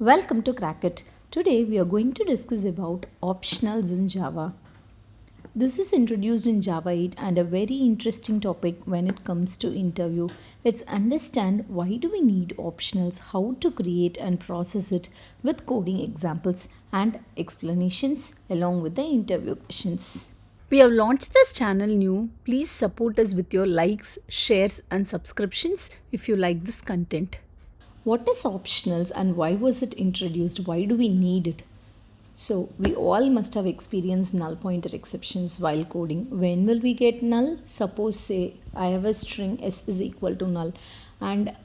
Welcome to Crackit. Today we are going to discuss about optionals in Java. This is introduced in Java8 and a very interesting topic when it comes to interview. Let's understand why do we need optionals, how to create and process it with coding examples and explanations along with the interview questions. We have launched this channel new. Please support us with your likes, shares and subscriptions if you like this content. What is optionals and why was it introduced? Why do we need it? So we all must have experienced null pointer exceptions while coding. When will we get null? Suppose say I have a string s is equal to null and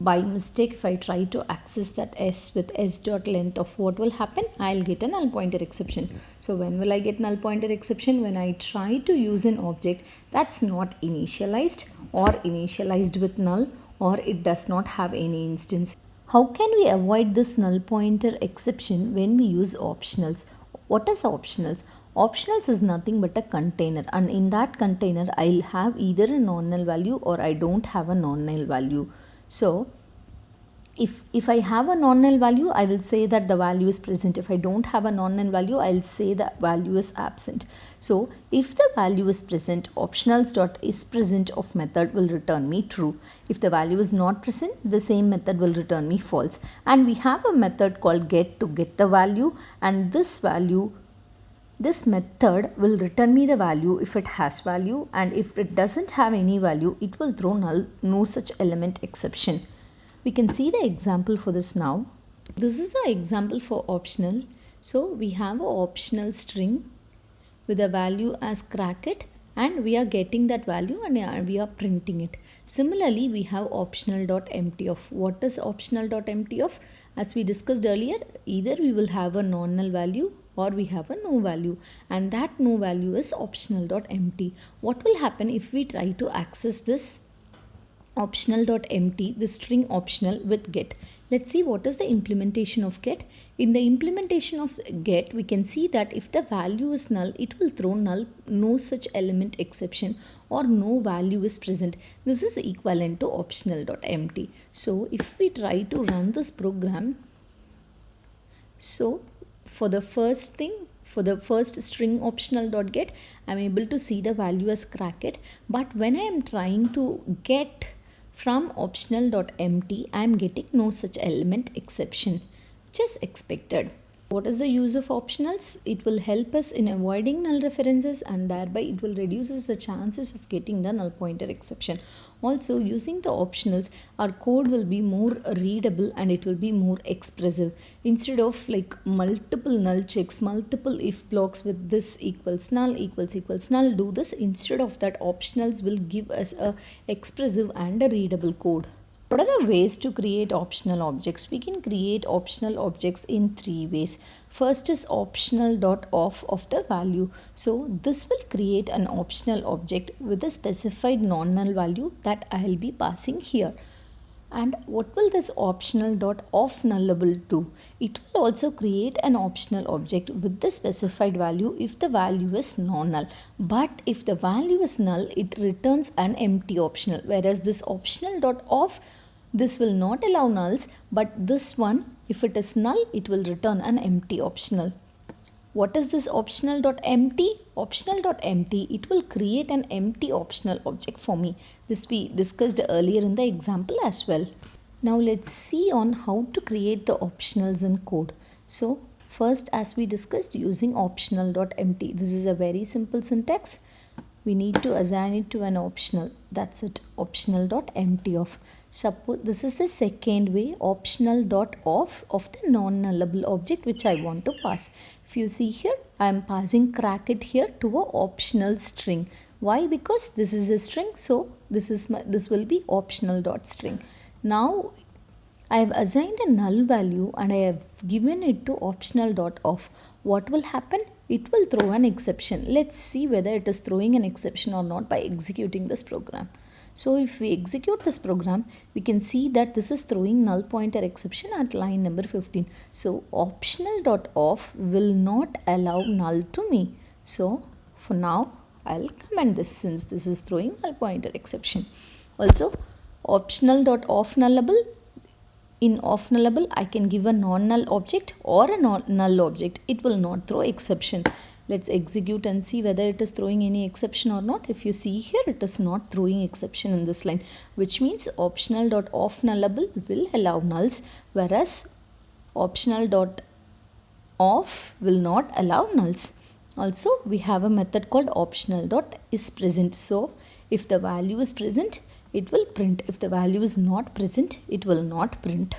by mistake if I try to access that s with s dot length of what will happen? I'll get a null pointer exception. So when will I get null pointer exception? When I try to use an object that's not initialized or initialized with null, or it does not have any instance. How can we avoid this null pointer exception when we use optionals? What is optionals? Optionals is nothing but a container, and in that container I'll have either a non-null value or I don't have a non-null value. So if I have a non-null value, I will say that the value is present. If I don't have a non-null value, I'll say the value is absent. So if the value is present, optionals.isPresent of method will return me true. If the value is not present, the same method will return me false. And we have a method called get to get the value, and this method will return me the value if it has value, and if it doesn't have any value, it will throw null NoSuchElementException. We can see the example for this now. This is an example for optional. So we have an optional string with a value as Crackit, and we are getting that value and we are printing it. Similarly, we have Optional.Empty of. What is Optional.Empty of? As we discussed earlier, either we will have a non-null value or we have a no value, and that no value is Optional.Empty. What will happen if we try to access this Optional.empty, the string optional with get? Let's see what is the implementation of get. In the implementation of get, we can see that if the value is null, it will throw null NoSuchElementException, or no value is present. This is equivalent to Optional.empty. So if we try to run this program, so for the first string Optional.get, I am able to see the value as Crackit, but when I am trying to get from Optional.empty, I am getting no such element exception, which is expected. What is the use of optionals? It will help us in avoiding null references, and thereby it will reduce the chances of getting the null pointer exception. Also, using the optionals, our code will be more readable and it will be more expressive. Instead of like multiple null checks, multiple if blocks with this equals null, equals null, do this. Instead of that, optionals will give us a expressive and a readable code. What are the ways to create optional objects? We can create optional objects in three ways. First is Optional.of of the value. So this will create an optional object with a specified non-null value that I will be passing here. And what will this Optional.ofNullable do? It will also create an optional object with the specified value if the value is non-null. But if the value is null, it returns an empty optional. Whereas this Optional.of, this will not allow nulls, but this one, if it is null, it will return an empty optional. What is this Optional.empty? Optional.empty, it will create an empty optional object for me. This we discussed earlier in the example as well. Now let's see on how to create the optionals in code. So first, as we discussed, using Optional.empty. This is a very simple syntax. We need to assign it to an optional. That's it, Optional.empty of. Suppose this is the second way, Optional.of of the non-nullable object which I want to pass. If you see here, I am passing Crackit here to a optional string. Why? Because this is a string, so this will be Optional.string. Now I have assigned a null value and I have given it to Optional.of. What will happen? It will throw an exception. Let's see whether it is throwing an exception or not by executing this program. So if we execute this program, we can see that this is throwing null pointer exception at line number 15. So Optional.of will not allow null to me. So for now, I'll comment this since this is throwing null pointer exception. Also, Optional.ofNullable, in OfNullable, I can give a non-null object or a null object. It will not throw exception. Let's execute and see whether it is throwing any exception or not. If you see here, it is not throwing exception in this line, which means Optional.ofNullable will allow nulls, whereas Optional.of will not allow nulls. Also, we have a method called Optional.isPresent. So, if the value is present, it will print. If the value is not present, it will not print.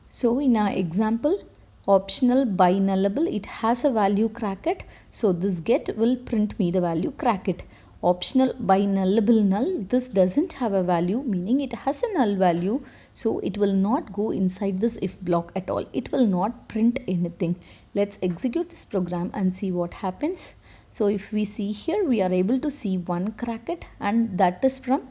So, in our example, optional by nullable, it has a value cracket. So, this get will print me the value cracket. Optional by nullable null, this doesn't have a value, meaning it has a null value. So, it will not go inside this if block at all. It will not print anything. Let's execute this program and see what happens. So, if we see here, we are able to see one cracket, and that is from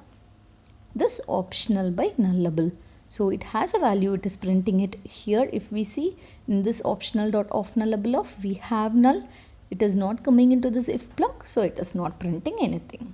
this optional by nullable. So, it has a value, it is printing it here. If we see in this Optional.ofNullable, we have null. It is not coming into this if block, so it is not printing anything.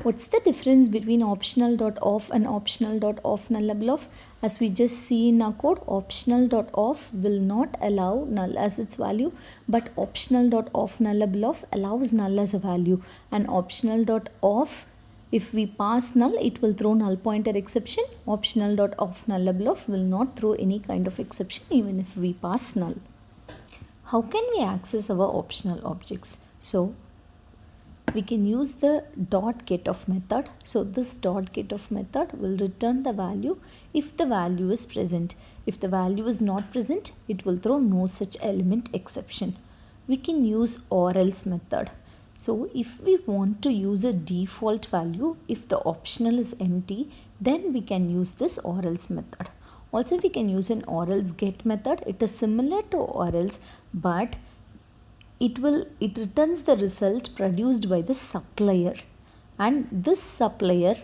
What's the difference between Optional.of and Optional.ofNullable? As we just see in our code, Optional.of will not allow null as its value, but Optional.ofNullable allows null as a value. And Optional.of, if we pass null, it will throw null pointer exception. Optional.ofNullable will not throw any kind of exception even if we pass null. How can we access our optional objects? So, we can use the .get of method. So, this .get of method will return the value if the value is present. If the value is not present, it will throw NoSuchElementException. We can use orElse method. So, if we want to use a default value, if the optional is empty, then we can use this orElse method. Also, we can use an orElseGet method. It is similar to orElse, but it returns the result produced by the supplier, and this supplier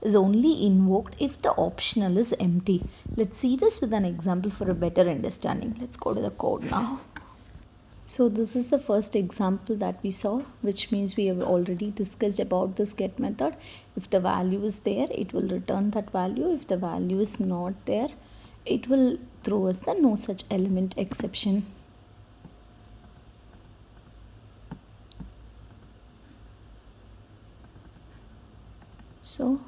is only invoked if the optional is empty. Let's see this with an example for a better understanding. Let's go to the code now. So this is the first example that we saw, which means we have already discussed about this get method. If the value is there, it will return that value. If the value is not there, it will throw us the NoSuchElementException. So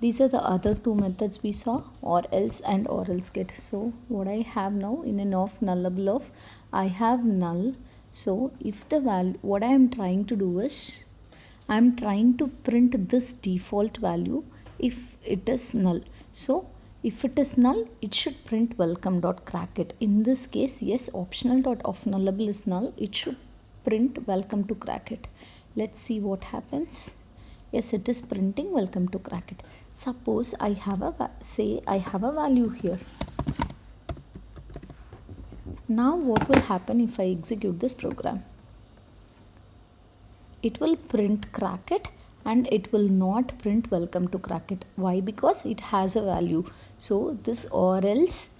these are the other two methods we saw, orElse and orElseGet. So what I have now in an OfNullable, I have null. So if the value, what I am trying to do is, I am trying to print this default value if it is null. So if it is null, it should print welcome.crackit. In this case, yes, Optional.ofNullable is null. It should print welcome to crackit. Let's see what happens. Yes, it is printing welcome to crackit. Suppose I have a value here. Now what will happen if I execute this program? It will print crackit and it will not print welcome to crackit. Why? Because it has a value. So this orElse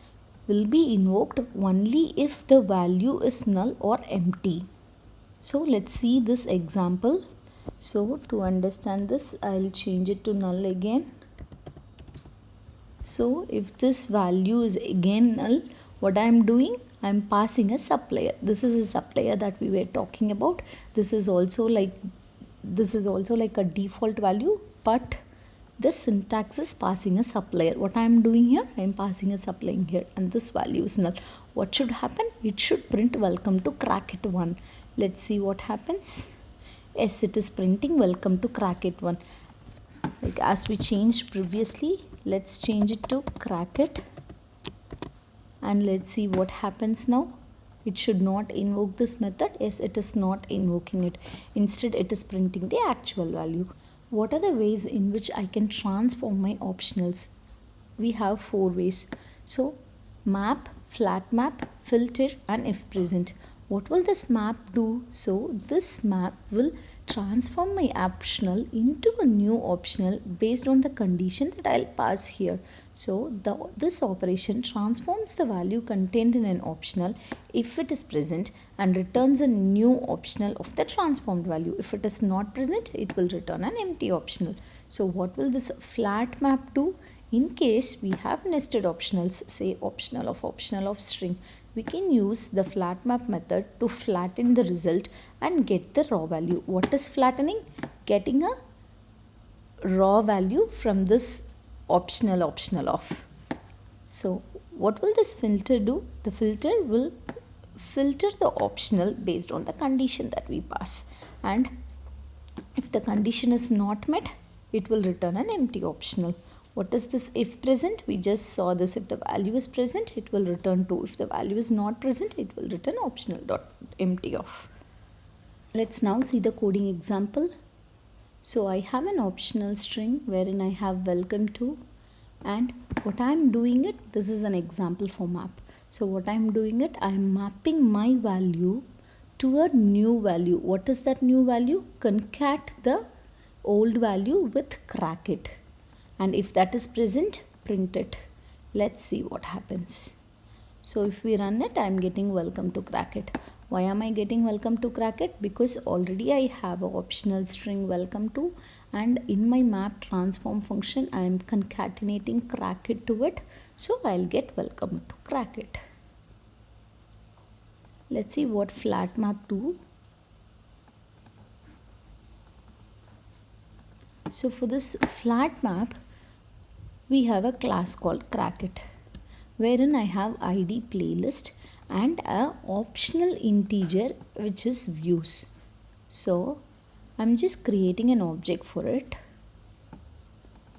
will be invoked only if the value is null or empty. So let's see this example. So to understand this, I'll change it to null again. So if this value is again null, what I am doing? I am passing a supplier. This is a supplier that we were talking about. This is also like a default value, but the syntax is passing a supplier. What I am doing here? I am passing a supplier here, and this value is null. What should happen? It should print welcome to crackit1. Let's see what happens. Yes, it is printing welcome to crackit1. Like as we changed previously, let's change it to crackit. And let's see what happens now. It should not invoke this method. Yes, it is not invoking it. Instead, it is printing the actual value. What are the ways in which I can transform my optionals? We have 4 ways. So, map, flatMap, filter, and if present. What will this map do? So this map will transform my optional into a new optional based on the condition that I'll pass here. So this operation transforms the value contained in an optional if it is present and returns a new optional of the transformed value. If it is not present, it will return an empty optional. So what will this flatMap do? In case we have nested optionals, say optional of string, we can use the flatMap method to flatten the result and get the raw value. What is flattening? Getting a raw value from this optional of. So what will this filter do? The filter will filter the optional based on the condition that we pass, and if the condition is not met, it will return an empty optional. What is this if present? We just saw this. If the value is present, it will return 2. If the value is not present, it will return Optional.Empty of. Let's now see the coding example. So I have an optional string wherein I have welcome to, and what I am doing it, this is an example for map. So what I am doing it, I am mapping my value to a new value. What is that new value? Concat the old value with crack it, and if that is present, print it. Let's see what happens. So if we run it, I am getting welcome to crack it. Why am I getting welcome to crack it? Because already I have an optional string welcome to, and in my map transform function I am concatenating crack it to it, so I'll get welcome to crack it. Let's see what flatMap do. So for this flatMap, we have a class called crackit, wherein I have id playlist and a optional integer which is views. So I'm just creating an object for it,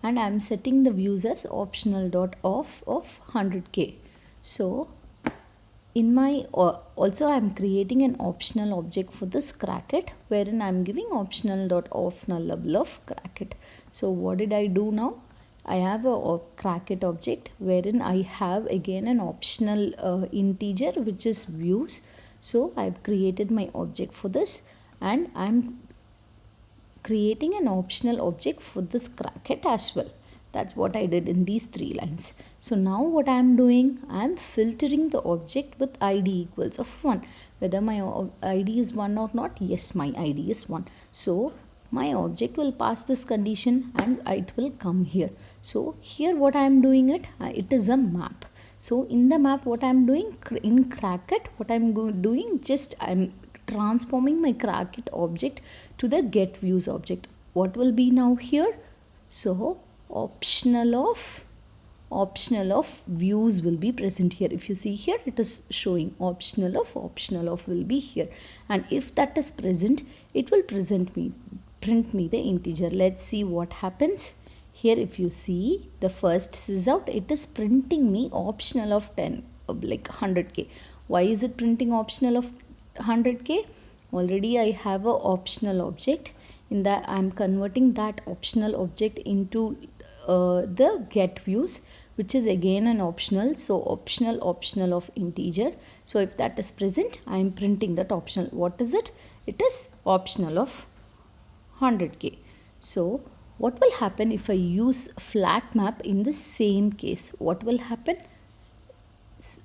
and I'm setting the views as Optional.of of 100k. So in my also I'm creating an optional object for this crackit, wherein I'm giving Optional.ofNullable of crackit. So what did I do now? I have a crackit object wherein I have again an optional integer which is views. So I've created my object for this, and I'm creating an optional object for this crackit as well. That's what I did in these 3 lines. So now what I am doing, I am filtering the object with id equals of 1. Whether my id is 1 or not, yes, my id is 1. So my object will pass this condition and it will come here. So here what I am doing it is a map. So in the map what I am doing in crackit, what I am doing, just I am transforming my crackit object to the get views object. What will be now here? So optional of views will be present here. If you see here, it is showing optional of will be here, and if that is present, it will print me the integer. Let's see what happens. Here if you see the first sysout, it is printing me optional of 10 like 100k. Why is it printing optional of 100k? Already I have a optional object. In that I am converting that optional object into the get views, which is again an optional. So optional of integer. So if that is present, I am printing that optional. What is it? It is optional of 100k. So what will happen if I use flatMap in the same case? What will happen?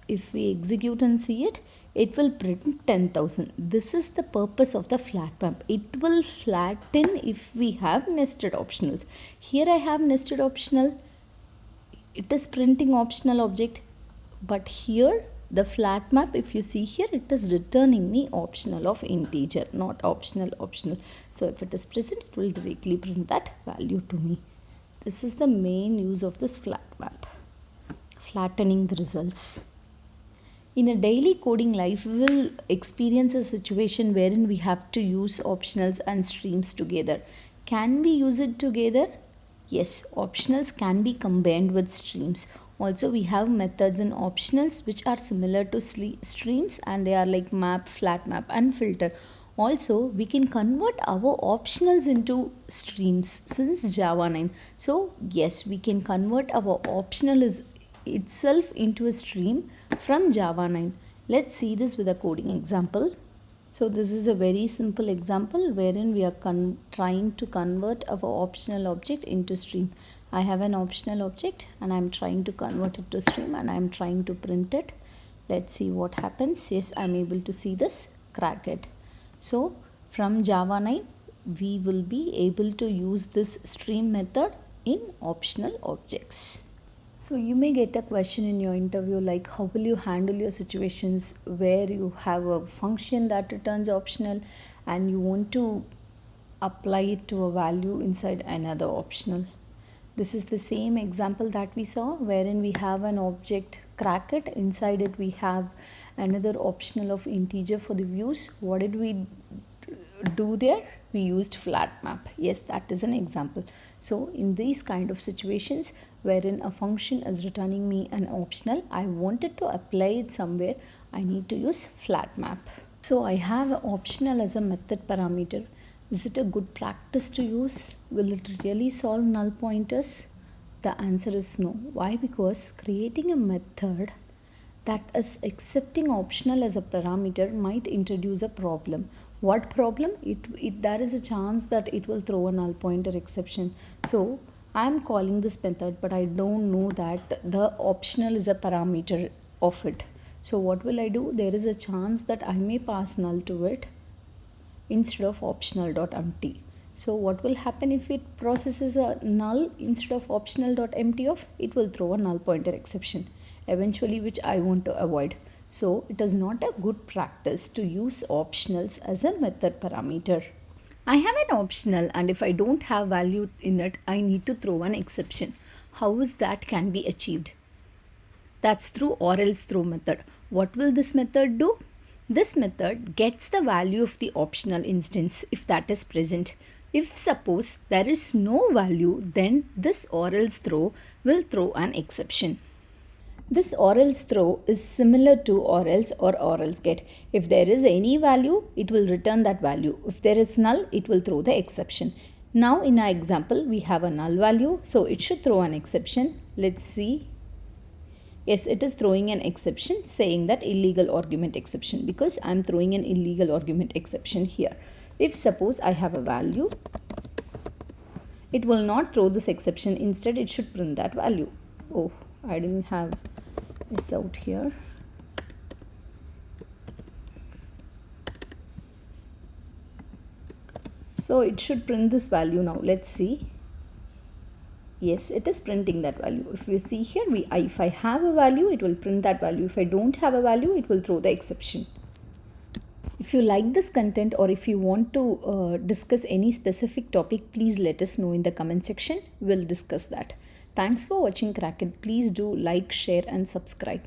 If we execute and see it, it will print 10,000. This is the purpose of the flatMap. It will flatten if we have nested optionals. Here I have nested optional. It is printing optional object. But here the flatMap, if you see here, it is returning me optional of integer, not optional. So if it is present, it will directly print that value to me. This is the main use of this flatMap, flattening the results. In a daily coding life, we will experience a situation wherein we have to use optionals and streams together. Can we use it together? Yes, optionals can be combined with streams. Also, we have methods in optionals which are similar to streams, and they are like map, flatMap, and filter. Also, we can convert our optionals into streams since Java 9. So, yes, we can convert our optional itself into a stream from Java 9. Let's see this with a coding example. So this is a very simple example wherein we are trying to convert our optional object into stream. I have an optional object and I am trying to convert it to stream, and I am trying to print it. Let's see what happens. Yes, I am able to see this crackit. So from Java 9, we will be able to use this stream method in optional objects. So you may get a question in your interview like how will you handle your situations where you have a function that returns optional and you want to apply it to a value inside another optional. This is the same example that we saw wherein we have an object bracket, inside it we have another optional of integer for the views. What did we do there? We used flatMap. Yes, that is an example. So in these kind of situations wherein a function is returning me an optional, I wanted to apply it somewhere, I need to use flatMap. So I have optional as a method parameter. Is it a good practice to use? Will it really solve null pointers? The answer is no. Why? Because creating a method that is accepting optional as a parameter might introduce a problem. What problem? There is a chance that it will throw a null pointer exception. So I am calling this method, but I don't know that the optional is a parameter of it. So what will I do? There is a chance that I may pass null to it instead of Optional.Empty. So what will happen if it processes a null instead of Optional.Empty of? It will throw a null pointer exception eventually, which I want to avoid. So it is not a good practice to use optionals as a method parameter. I have an optional and if I don't have value in it, I need to throw an exception. How is that can be achieved? That's through or_else_throw method. What will this method do? This method gets the value of the optional instance if that is present. If suppose there is no value, then this or_else_throw will throw an exception. This or_else_throw is similar to or_else or or_else_get. If there is any value, it will return that value. If there is null, it will throw the exception. Now in our example, we have a null value, so it should throw an exception. Let's see. Yes, it is throwing an exception saying that illegal argument exception because I am throwing an illegal argument exception here. If suppose I have a value, it will not throw this exception. Instead, it should print that value. Oh, I didn't have this out here. So it should print this value now. Let's see. Yes, it is printing that value. If you see here, if I have a value, it will print that value. If I don't have a value, it will throw the exception. If you like this content or if you want to discuss any specific topic, please let us know in the comment section. We'll discuss that. Thanks for watching Kraken. Please do like, share and subscribe.